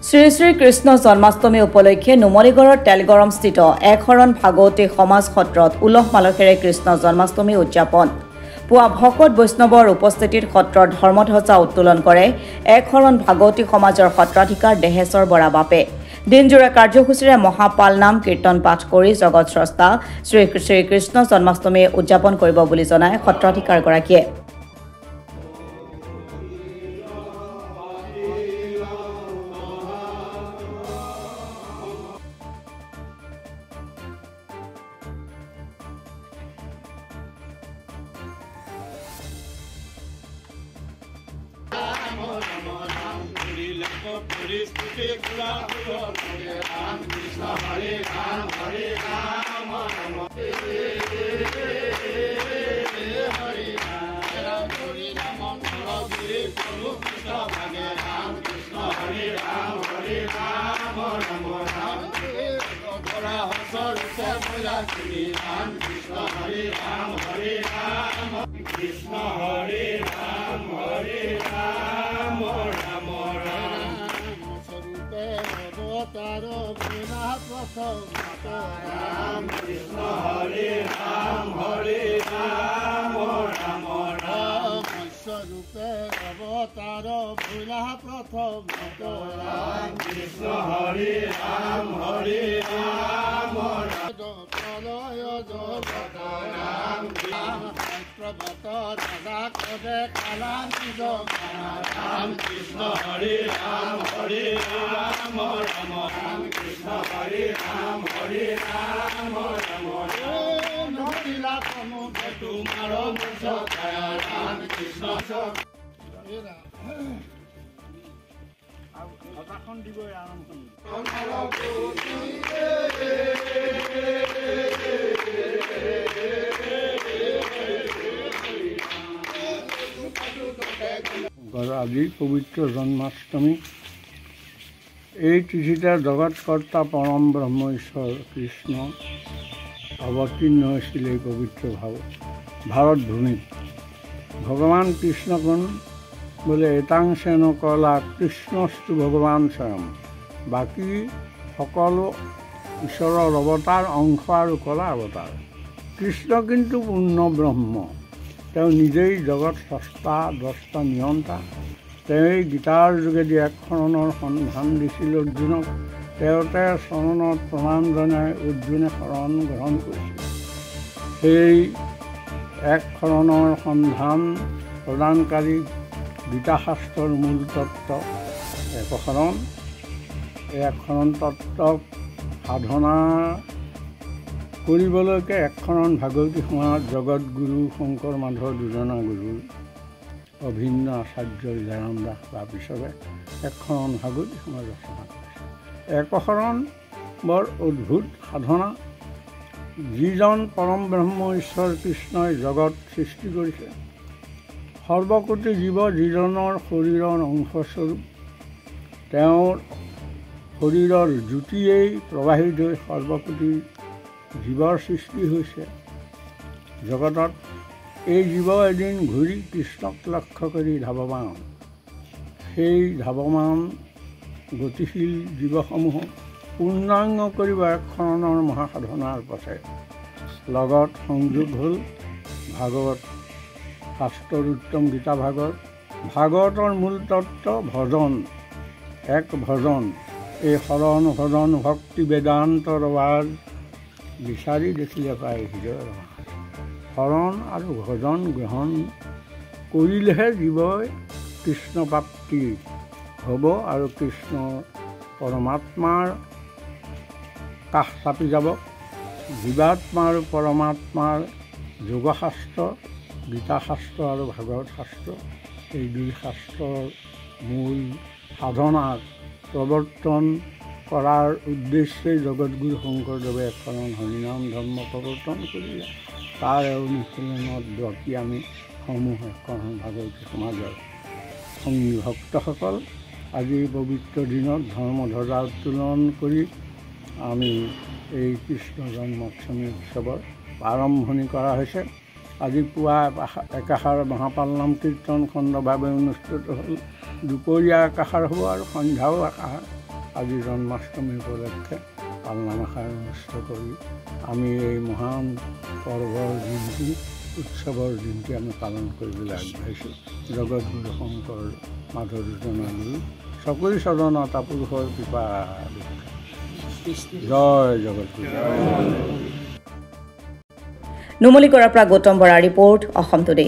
শ্ৰী শ্ৰী কৃষ্ণ জন্মাষ্টমী উপলক্ষে নুমলীগড়ৰ তেলগৰমস্থিত একশৰণ ভাগৱতী সমাজ সত্ৰত উলহ মালহেৰে কৃষ্ণ জন্মাষ্টমী উদযাপন। পুৱা ভকত বৈষ্ণৱৰ উপস্থিতিত সত্ৰৰ ধৰ্মধ্বজা উত্তোলন কৰে একশৰণ ভাগৱতী সমাজৰ সত্ৰাধিকাৰ দেহেশ্বৰ বৰা বাপে। দিনজোৰা কাৰ্যসূচীৰে মহাপাল নাম কীৰ্তন পাঠ কৰি জগত স্ৰষ্টা শ্ৰী শ্ৰী কৃষ্ণ জন্মাষ্টমী উদযাপন কৰিব বুলি জনায় সত্ৰাধিকাৰগৰাকীয়ে। আজি পবিত্ৰ জন্মাষ্টমী। এই তিথিতে জগৎকৰ্তা পৰম ব্ৰহ্ম ঈশ্বৰ কৃষ্ণ অৱতীৰ্ণ হৈছিল এই পবিত্ৰ ভাৰত ভূমিত। ভগৱান কৃষ্ণকোন বোলে এতাংশেন কলা কৃষ্ণস্তু ভগৱান স্বয়ং। বাকী সকলো ঈশ্বৰৰ অৱতাৰ অংশ আৰু কলা অৱতাৰ। কৃষ্ণ কিন্তু পূৰ্ণ ব্ৰহ্ম। তেওঁ নিজেই জগত স্ৰষ্টা দ্ৰষ্টা নিয়ন্তা। তেওঁই গীতাৰ যোগেদি একশৰণৰ সন্ধান দিছিল অৰ্জুনক। তেওঁতে চৰণত প্ৰমাণ জনাই অৰ্জুনে শৰণ গ্ৰহণ কৰিছিল। সেই একশৰণৰ সন্ধান প্ৰদানকাৰী গীতাশাস্ত্ৰৰ মূল তত্ত্ব একশৰণ। এই একশৰণ তত্ত্বক সাধনা কৰিবলৈকে একশৰণ ভাগৱতী সমাজ জগতগুৰু শংকৰ মাধৱ দুজনা গুৰুৰ অভিন্ন আচাৰ্য জয়ৰাম দাস বা পিছৰে একশৰণ ভাগৱতী সমাজ ৰচনা কৰিছে। একশৰণ বৰ অদ্ভুত সাধনা। যিজন পৰম ব্ৰহ্ম ঈশ্বৰ কৃষ্ণই জগত সৃষ্টি কৰিছে, সৰ্বকোটি জীৱ যিজনৰ শৰীৰৰ অংশস্বৰূপ, তেওঁৰ শৰীৰৰ জ্যোতিয়েই প্ৰবাহিত হৈ সৰ্বকোটি জীৱৰ সৃষ্টি হৈছে জগতত। এই জীৱ এদিন ঘূৰি কৃষ্ণক লক্ষ্য কৰি ধাৱমান। সেই ধাৱমান গতিশীল জীৱসমূহক পূৰ্ণাংগ কৰিব একশৰণৰ মহাসাধনাৰ পথে। লগত সংযোগ হ'ল ভাগৱত শাস্ত্ৰৰ উত্তম গীতা ভাগৱতৰ মূল তত্ত্ব ভজন। এক ভজন। এই শৰণ ভজন ভক্তি বেদান্তৰ ৰাজ বিচাৰি দেখিলে পায় হৃদয়ৰ। শৰণ আৰু ভজন গ্ৰহণ কৰিলেহে জীৱই কৃষ্ণ প্ৰাপ্তি হ'ব আৰু কৃষ্ণ পৰমাত্মাৰ কাষ চাপি যাব। জীৱাত্মা আৰু পৰমাত্মাৰ যোগশাস্ত্ৰ গীতাশাস্ত্ৰ আৰু ভাগৱত শাস্ত্ৰ, এই দুই শাস্ত্ৰৰ মূল সাধনাক প্ৰৱৰ্তন কৰাৰ উদ্দেশ্যেই জগতগুৰু শংকৰদেৱে একশৰণ হৰিনাম ধৰ্ম প্ৰৱৰ্তন কৰিলে। তাৰ অনুশীলনত ব্ৰতী আমি সমূহ একশৰণ ভাগৱতী সমাজৰ সংগী ভক্তসকল আজি পবিত্ৰ দিনত ধৰ্মধ্বজা উত্তোলন কৰি আমি এই কৃষ্ণ জন্মাষ্টমী উৎসৱৰ আৰম্ভণি কৰা হৈছে। আজি পুৱা একাষাৰ মহাপাল নাম কীৰ্তন খণ্ডভাৱে অনুষ্ঠিত হ'ল। দুপৰীয়া একাষাৰ হ'ব আৰু সন্ধ্যাও একাষাৰ আজি জন্মাষ্টমী উপলক্ষে পালনাম এষাৰ অনুষ্ঠিত কৰি আমি এই মহান পৰ্বৰ দিনটি উৎসৱৰ দিনটি আমি পালন কৰিবলৈ আগবাঢ়িছোঁ। জগতগুৰু শংকৰ মাধৱ দুজনা গুৰু সকলো সদনত পুৰুষৰ কৃপা জয় জগতগুৰু। নুমলীগড়ৰ পৰা গৌতম বৰাৰ ৰিপৰ্ট, অসম টুডে।